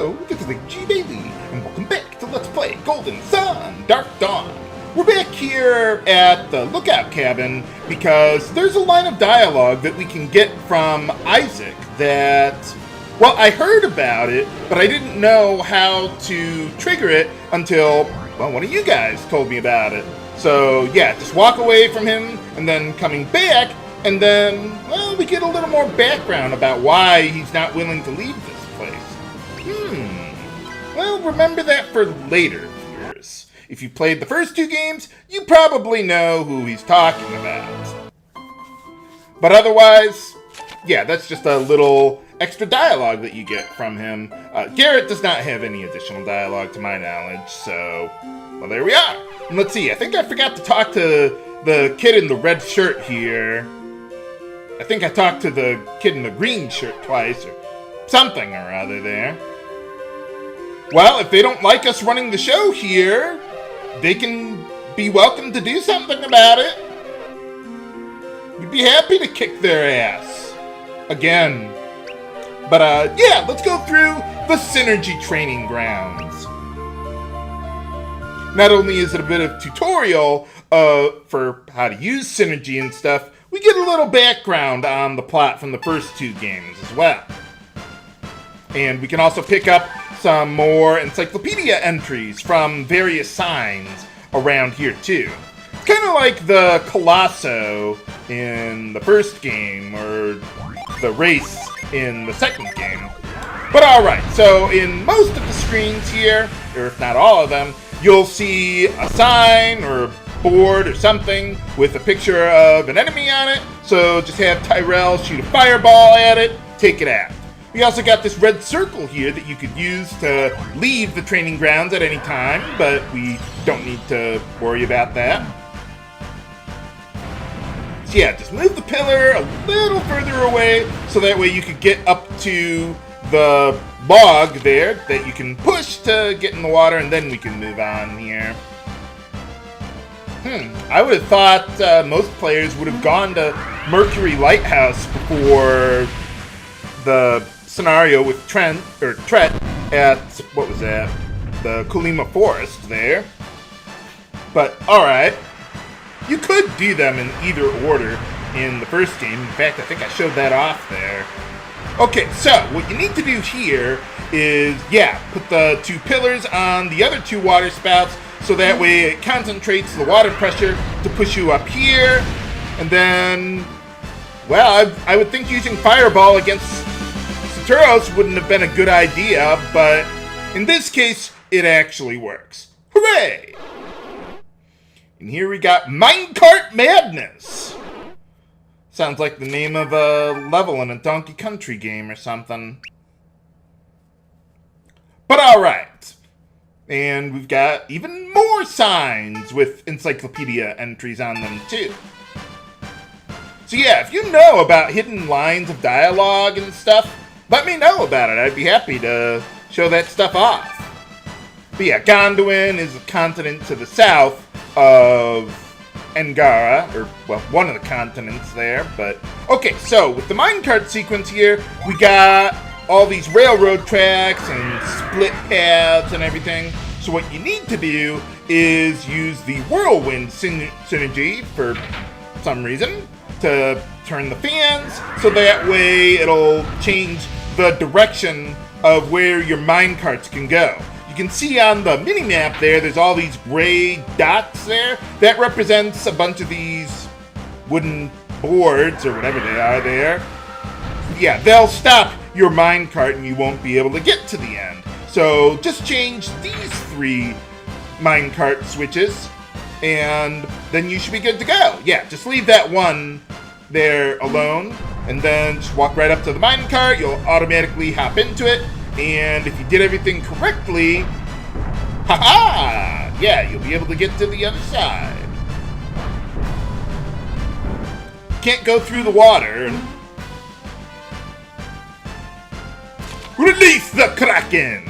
Hello, this is G Bailey, and welcome back to Let's Play Golden Sun Dark Dawn. We're back here at the lookout cabin because there's a line of dialogue that we can get from Isaac that, well, I heard about it, but I didn't know how to trigger it until, well, one of you guys told me about it. So, yeah, just walk away from him, and then coming back, and then, well, we get a little more background about why he's not willing to leave this place. Well, remember that for later, viewers. If you played the first two games, you probably know who he's talking about. But otherwise, yeah, that's just a little extra dialogue that you get from him. Garrett does not have any additional dialogue to my knowledge, so, well, there we are. And let's see, I think I forgot to talk to the kid in the red shirt here. I think I talked to the kid in the green shirt twice, or something or other there. Well, if they don't like us running the show here, they can be welcome to do something about it. We'd be happy to kick their ass. Again. But, yeah, let's go through the Psynergy Training Grounds. Not only is it a bit of tutorial for how to use Psynergy and stuff, we get a little background on the plot from the first two games as well. And we can also pick up some more encyclopedia entries from various signs around here too. It's kind of like the Colosso in the first game, or the race in the second game. But alright, so in most of the screens here, or if not all of them, you'll see a sign or a board or something with a picture of an enemy on it. So just have Tyrell shoot a fireball at it, take it out. We also got this red circle here that you could use to leave the training grounds at any time, but we don't need to worry about that. So yeah, just move the pillar a little further away so that way you could get up to the log there that you can push to get in the water, and then we can move on here. I would have thought most players would have gone to Mercury Lighthouse before the scenario with Tret at, what was that, the Kulima Forest there. But, alright. You could do them in either order in the first game. In fact, I think I showed that off there. Okay, so what you need to do here is, yeah, put the two pillars on the other two water spouts so that way it concentrates the water pressure to push you up here. And then, well, I would think using Fireball against Saturos wouldn't have been a good idea, but in this case, it actually works. Hooray! And here we got Minecart Madness. Sounds like the name of a level in a Donkey Country game or something. But alright. And we've got even more signs with encyclopedia entries on them too. So yeah, if you know about hidden lines of dialogue and stuff, let me know about it. I'd be happy to show that stuff off. But yeah, Gondolin is a continent to the south of Angara, or, well, one of the continents there, but... Okay, so, with the minecart sequence here, we got all these railroad tracks and split paths and everything. So what you need to do is use the whirlwind synergy, for some reason, to turn the fans, so that way it'll change the direction of where your minecarts can go. You can see on the mini-map there, there's all these gray dots there. That represents a bunch of these wooden boards, or whatever they are there. Yeah, they'll stop your minecart and you won't be able to get to the end. So just change these three minecart switches, and then you should be good to go. Yeah, just leave that one there alone, and then just walk right up to the minecart. You'll automatically hop into it. And if you did everything correctly, haha! Yeah, you'll be able to get to the other side. Can't go through the water. Release the Kraken!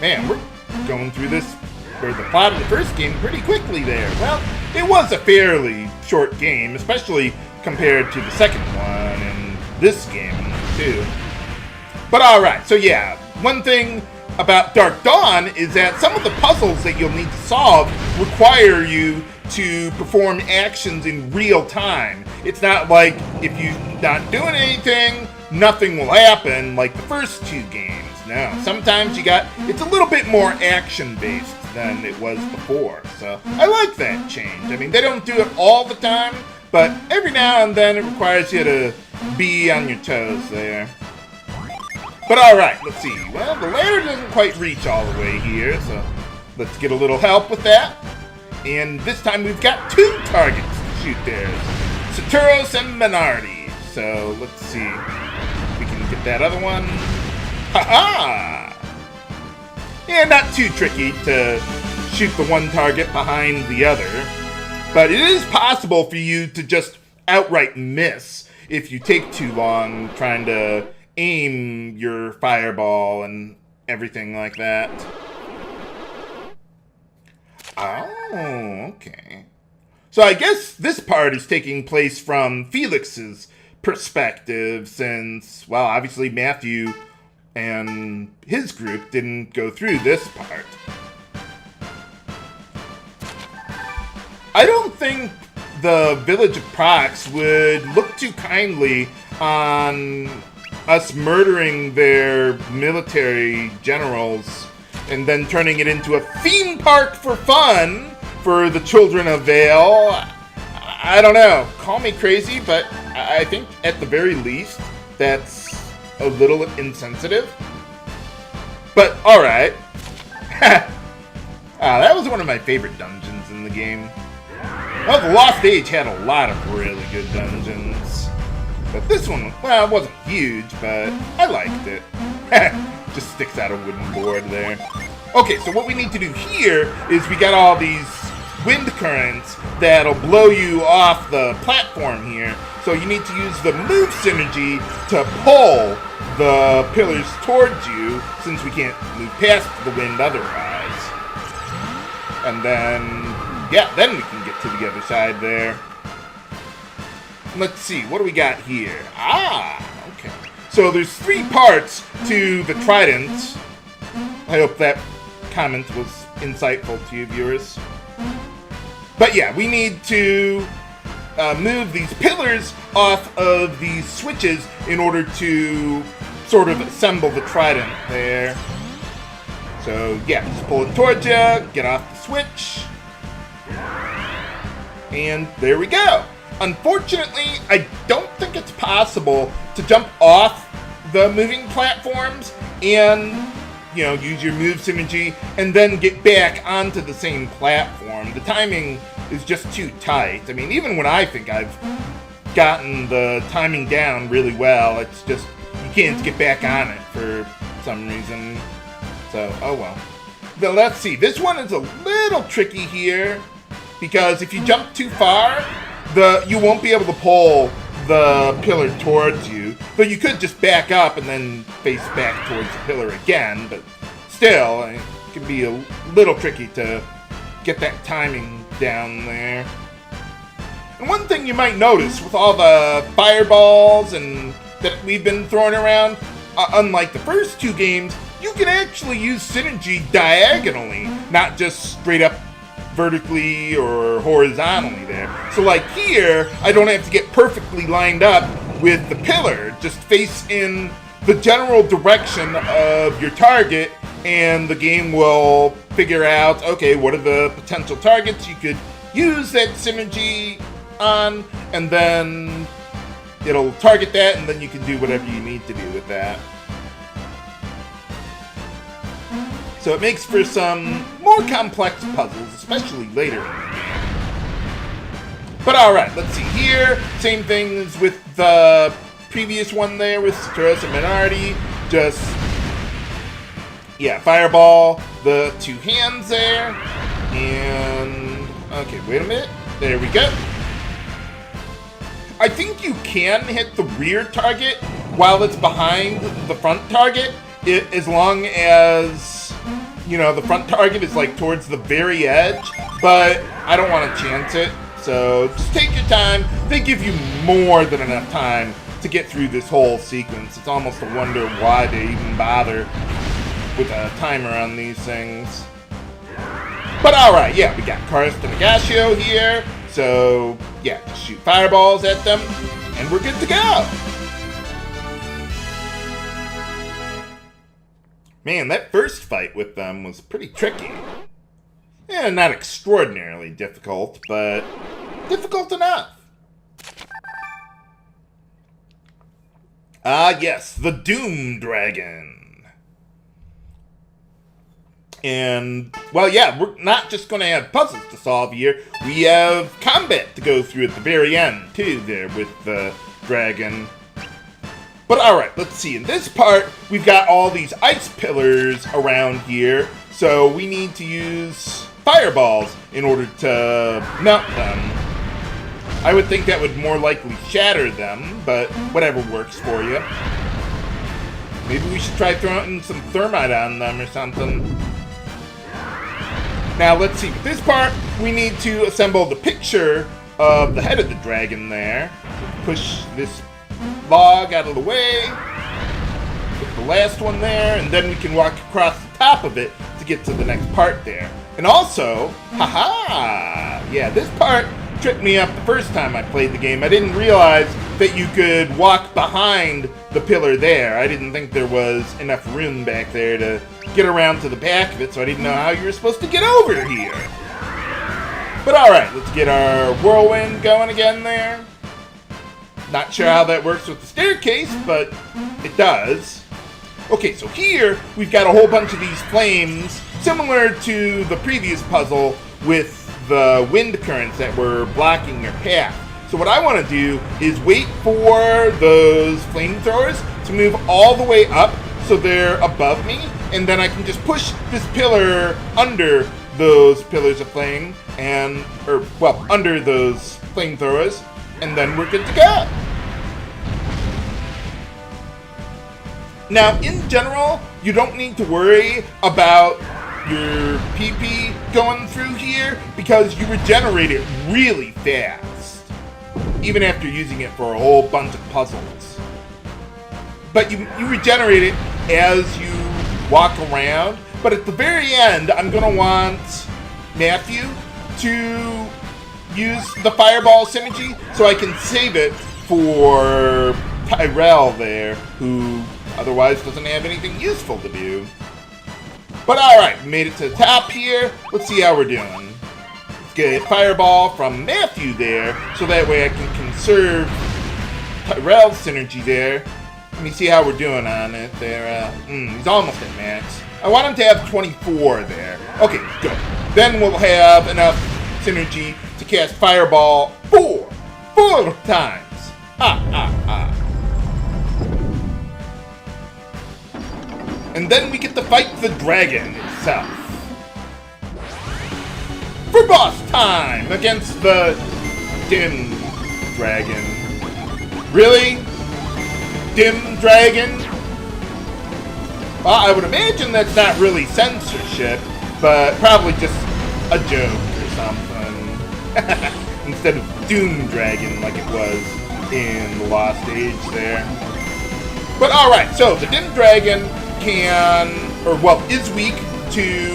Man, we're going through this, or the plot of the first game, pretty quickly there. Well, it was a fairly short game, especially compared to the second one, and this game too. But alright, so yeah, one thing about Dark Dawn is that some of the puzzles that you'll need to solve require you to perform actions in real time. It's not like if you're not doing anything, nothing will happen like the first two games. No, sometimes it's a little bit more action-based than it was before. So I like that change. I mean, they don't do it all the time, but every now and then it requires you to be on your toes there. But alright, let's see. Well, the ladder doesn't quite reach all the way here, so let's get a little help with that. And this time we've got two targets to shoot there. Saturos and Minardi. So let's see if we can get that other one. Ha-ha! Yeah, not too tricky to shoot the one target behind the other. But it is possible for you to just outright miss if you take too long trying to aim your fireball and everything like that. Oh, okay. So I guess this part is taking place from Felix's perspective since, well, obviously Matthew and his group didn't go through this part. I don't think the village of Prox would look too kindly on us murdering their military generals and then turning it into a theme park for fun for the children of Vale. I don't know. Call me crazy, but I think at the very least that's a little insensitive. But alright. That was one of my favorite dungeons in the game. Well, the Lost Age had a lot of really good dungeons. But this one, well, it wasn't huge, but I liked it. Just sticks out a wooden board there. Okay, so what we need to do here is we got all these wind currents that'll blow you off the platform here. So you need to use the move synergy to pull the pillars towards you, since we can't move past the wind otherwise. And then, yeah, then we can get to the other side there. Let's see, what do we got here? Okay. So there's 3 parts to the trident. I hope that comment was insightful to you viewers. But yeah, we need to move these pillars off of these switches in order to sort of assemble the trident there. So yeah, just pull it towards you, get off the switch, and there we go. Unfortunately, I don't think it's possible to jump off the moving platforms and, you know, use your move synergy and then get back onto the same platform. The timing is just too tight. I mean, even when I think I've gotten the timing down really well, it's just, you can't get back on it for some reason. So, oh well. But let's see, this one is a little tricky here, because if you jump too far, you won't be able to pull the pillar towards you. But you could just back up and then face back towards the pillar again, but still, it can be a little tricky to get that timing down there. And one thing you might notice with all the fireballs and that we've been throwing around, unlike the first 2 games, you can actually use synergy diagonally, not just straight up vertically or horizontally there. So like here, I don't have to get perfectly lined up with the pillar. Just face in the general direction of your target, and the game will figure out, okay, what are the potential targets you could use that synergy on, and then it'll target that, and then you can do whatever you need to do with that. So it makes for some more complex puzzles, especially later in the game. But alright, let's see here. Same things with the previous one there with Saturos and Minardi. Just, yeah, fireball the 2 hands there. And, okay, wait a minute. There we go. I think you can hit the rear target while it's behind the front target, as long as, you know, the front target is like towards the very edge, but I don't want to chance it, so just take your time. They give you more than enough time to get through this whole sequence. It's almost a wonder why they even bother with a timer on these things. But alright, yeah, we got Karst and Agashio here, so yeah, just shoot fireballs at them, and we're good to go! Man, that first fight with them was pretty tricky. Yeah, not extraordinarily difficult, but difficult enough. Ah, yes, the Doom Dragon. And, well, yeah, we're not just going to have puzzles to solve here. We have combat to go through at the very end, too, there with the dragon. But alright, let's see. In this part, we've got all these ice pillars around here, so we need to use fireballs in order to melt them. I would think that would more likely shatter them, but whatever works for you. Maybe we should try throwing some thermite on them or something. Now, let's see. With this part, we need to assemble the picture of the head of the dragon there. Push this log out of the way, put the last one there, and then we can walk across the top of it to get to the next part there. And also, haha, yeah, this part tripped me up the first time I played the game. I didn't realize that you could walk behind the pillar there. I didn't think there was enough room back there to get around to the back of it, so I didn't know how you were supposed to get over here. But alright, let's get our whirlwind going again there. Not sure how that works with the staircase, but it does. Okay, so here we've got a whole bunch of these flames, similar to the previous puzzle with the wind currents that were blocking your path. So what I want to do is wait for those flamethrowers to move all the way up so they're above me, and then I can just push this pillar under those pillars of flame, under those flamethrowers, and then we're good to go. Now, in general, you don't need to worry about your PP going through here because you regenerate it really fast, even after using it for a whole bunch of puzzles. But you regenerate it as you walk around, but at the very end, I'm going to want Matthew to use the fireball synergy so I can save it for Tyrell there, who otherwise doesn't have anything useful to do. But alright, we made it to the top here. Let's see how we're doing. Let's get fireball from Matthew there, so that way I can conserve Tyrell's synergy there. Let me see how we're doing on it there. He's almost at max. I want him to have 24 there. Okay, good. Then we'll have enough synergy to cast fireball four times. And then we get to fight the dragon itself. For boss time against the Dim Dragon. Really? Dim Dragon? Well, I would imagine that's not really censorship, but probably just a joke or something. Instead of Doom Dragon like it was in the Lost Age there. But alright, so the Dim Dragon is weak to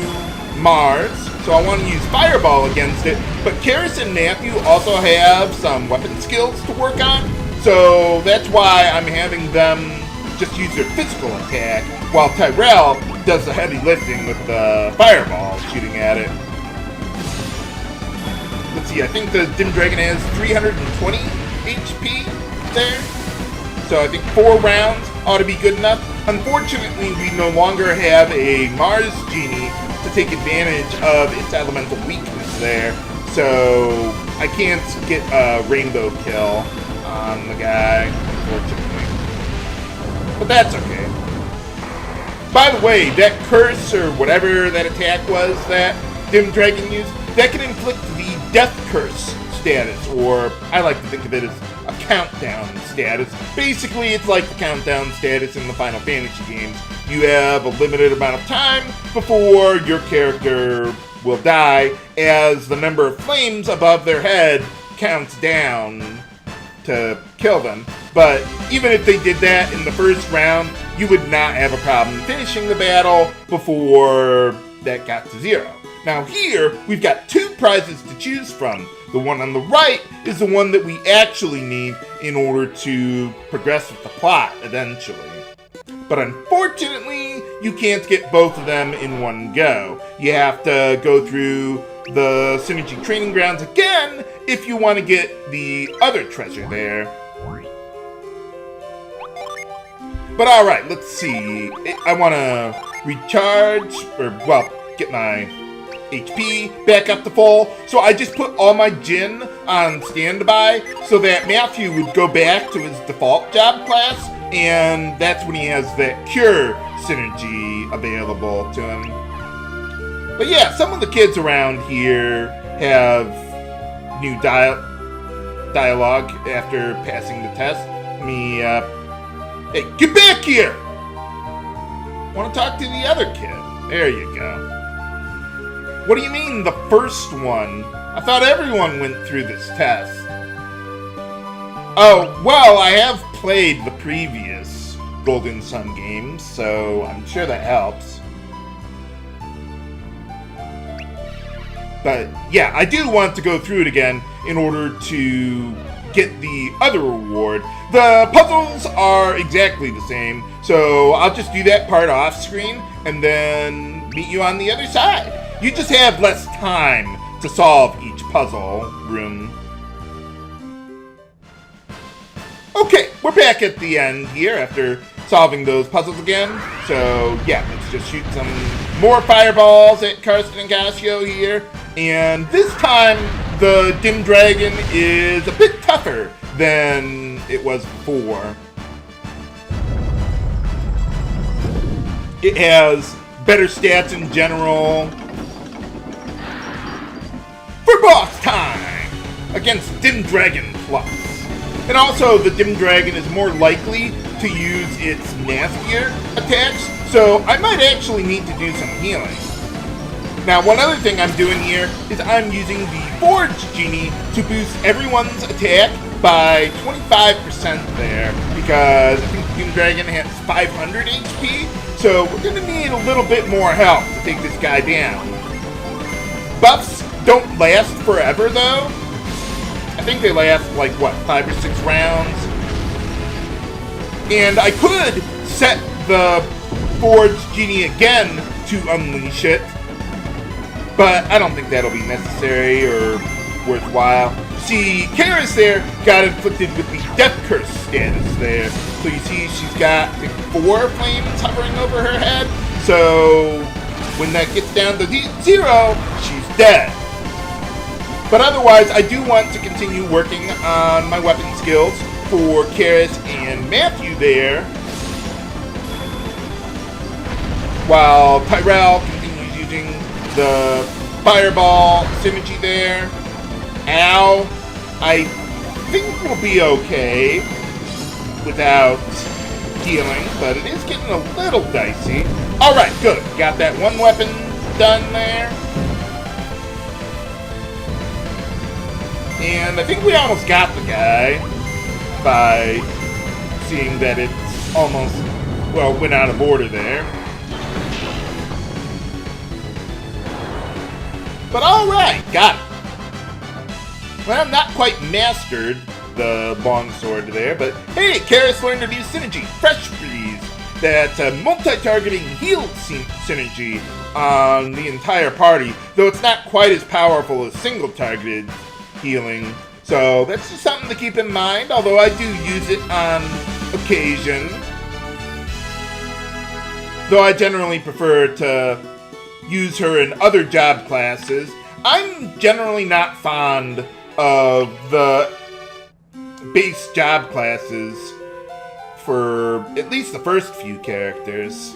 Mars, so I want to use Fireball against it, but Karis and Matthew also have some weapon skills to work on, so that's why I'm having them just use their physical attack, while Tyrell does the heavy lifting with the Fireball shooting at it. Let's see, I think the Dim Dragon has 320 HP there, so I think 4 rounds ought to be good enough. Unfortunately, we no longer have a Mars Genie to take advantage of its elemental weakness there, so I can't get a rainbow kill on the guy, unfortunately. But that's okay. By the way, that curse, or whatever that attack was that Dim Dragon used, that can inflict the Death Curse status, or I like to think of it as a countdown status. Basically, it's like the countdown status in the Final Fantasy games. You have a limited amount of time before your character will die, as the number of flames above their head counts down to kill them. But even if they did that in the first round, you would not have a problem finishing the battle before that got to 0. Now here, we've got 2 prizes to choose from. The one on the right is the one that we actually need in order to progress with the plot eventually. But unfortunately, you can't get both of them in one go. You have to go through the Psynergy Training Grounds again if you want to get the other treasure there. But alright, let's see. I want to recharge, or well, get my HP back up to full. So I just put all my Jin on standby so that Matthew would go back to his default job class, and that's when he has that cure synergy available to him. But yeah, some of the kids around here have new dialogue after passing the test. Hey, get back here! Want to talk to the other kid. There you go. What do you mean, the first one? I thought everyone went through this test. Oh, well, I have played the previous Golden Sun games, so I'm sure that helps. But yeah, I do want to go through it again in order to get the other reward. The puzzles are exactly the same, so I'll just do that part off screen and then meet you on the other side. You just have less time to solve each puzzle room. Okay, we're back at the end here after solving those puzzles again. So yeah, let's just shoot some more fireballs at Karsten and Casio here. And this time, the Dim Dragon is a bit tougher than it was before. It has better stats in general. For boss time against Dim Dragon Plus. And also, the Dim Dragon is more likely to use its nastier attacks, so I might actually need to do some healing. Now, one other thing I'm doing here is I'm using the Forge Genie to boost everyone's attack by 25% there, because I think the Dim Dragon has 500 HP, so we're going to need a little bit more help to take this guy down. Buffs don't last forever, though. I think they last, like, what, 5 or 6 rounds? And I could set the Forge Genie again to unleash it, but I don't think that'll be necessary or worthwhile. See, Karis there got inflicted with the Death Curse status there. So you see she's got, I think, 4 flames hovering over her head. So when that gets down to 0, she's dead. But otherwise, I do want to continue working on my weapon skills for Karis and Matthew there, while Tyrell continues using the Fireball synergy there. Ow. I think we'll be okay without healing, but it is getting a little dicey. Alright, good. Got that one weapon done there. And I think we almost got the guy by seeing that it's almost, well, went out of order there. But alright, got it. Well, I'm not quite mastered the longsword there, but hey, Karis learned to use Synergy, Fresh Breeze, that multi-targeting heal synergy on the entire party, though it's not quite as powerful as single-targeted healing. So that's just something to keep in mind, although I do use it on occasion. Though I generally prefer to use her in other job classes. I'm generally not fond of the base job classes for at least the first few characters.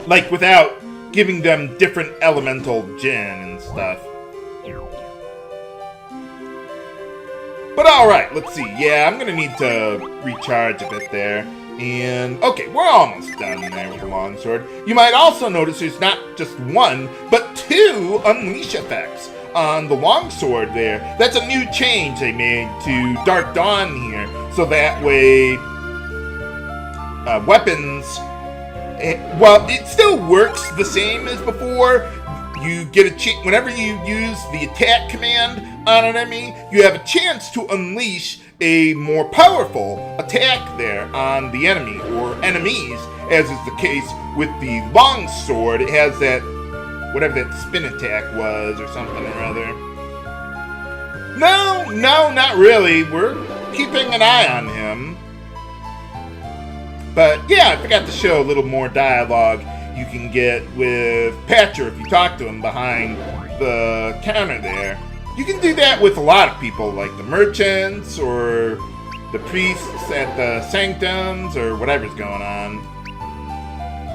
Like, without giving them different elemental gen and stuff. But alright, let's see. Yeah, I'm gonna need to recharge a bit there. And, okay, we're almost done there with the longsword. You might also notice there's not just 1, but 2 unleash effects on the longsword there. That's a new change they made to Dark Dawn here, so that way weapons, well, it still works the same as before. You get a chance whenever you use the attack command on an enemy, you have a chance to unleash a more powerful attack there on the enemy or enemies, as is the case with the longsword. It has that, whatever that spin attack was or something or other. No, not really. We're keeping an eye on him. But yeah, I forgot to show a little more dialogue you can get with Patcher if you talk to him behind the counter there. You can do that with a lot of people, like the merchants or the priests at the sanctums or whatever's going on.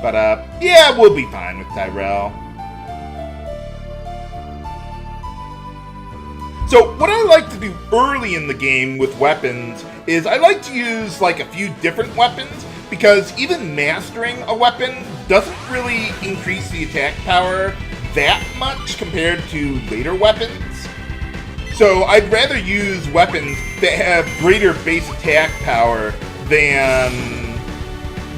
But yeah, we'll be fine with Tyrell. So what I like to do early in the game with weapons is I like to use like a few different weapons, because even mastering a weapon doesn't really increase the attack power that much compared to later weapons. So I'd rather use weapons that have greater base attack power than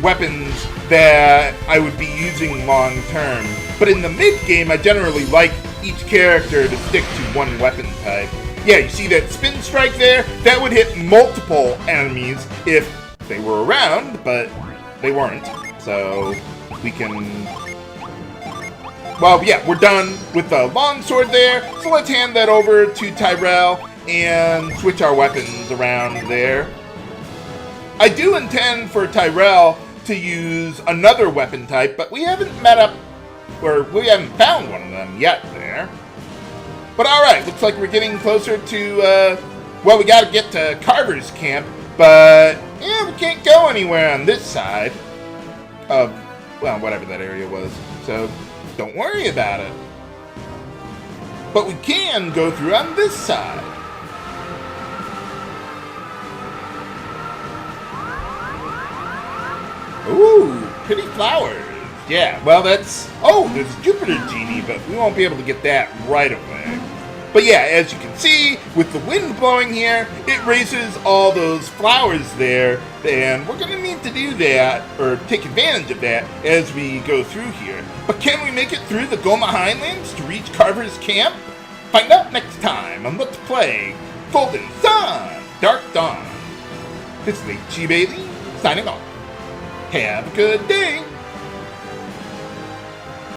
weapons that I would be using long term. But in the mid game, I generally like each character to stick to one weapon type. Yeah, you see that spin strike there? That would hit multiple enemies if they were around, but they weren't. So we can... Well, yeah, we're done with the longsword there. So let's hand that over to Tyrell and switch our weapons around there. I do intend for Tyrell to use another weapon type, but we haven't met up, or we haven't found one of them yet there. But alright, looks like we're getting closer to, well, we gotta get to Carver's camp, but yeah, we can't go anywhere on this side of, well, whatever that area was. So don't worry about it. But we can go through on this side. Ooh, pretty flowers. Yeah, well that's... Oh, there's Jupiter Genie, but we won't be able to get that right away. But yeah, as you can see, with the wind blowing here, it raises all those flowers there, and we're going to need to do that, or take advantage of that, as we go through here. But can we make it through the Goma Highlands to reach Carver's camp? Find out next time on Let's Play Golden Sun Dark Dawn. This is Chi Bailey, signing off. Have a good day!